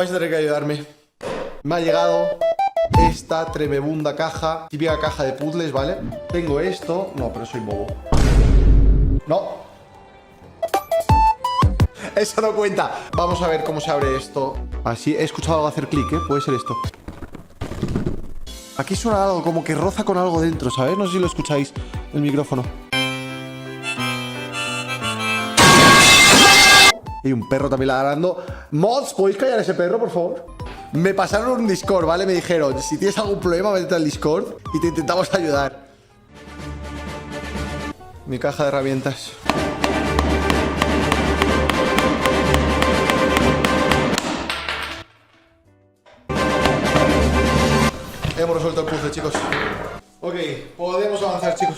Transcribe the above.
Vais a tener que ayudarme. Me ha llegado esta tremebunda caja, típica caja de puzzles, ¿vale? Tengo esto. No, pero soy bobo. No. Eso no cuenta. Vamos a ver cómo se abre esto. Así, he escuchado algo hacer clic, ¿eh? Puede ser esto. Aquí suena algo, como que roza con algo dentro, ¿sabes? No sé si lo escucháis, el micrófono. Y un perro también ladrando. Mods, ¿podéis callar a ese perro, por favor? Me pasaron un Discord, ¿vale? Me dijeron, si tienes algún problema, vete al Discord y te intentamos ayudar. Mi caja de herramientas. Hemos resuelto el puzzle, chicos. Ok, podemos avanzar, chicos.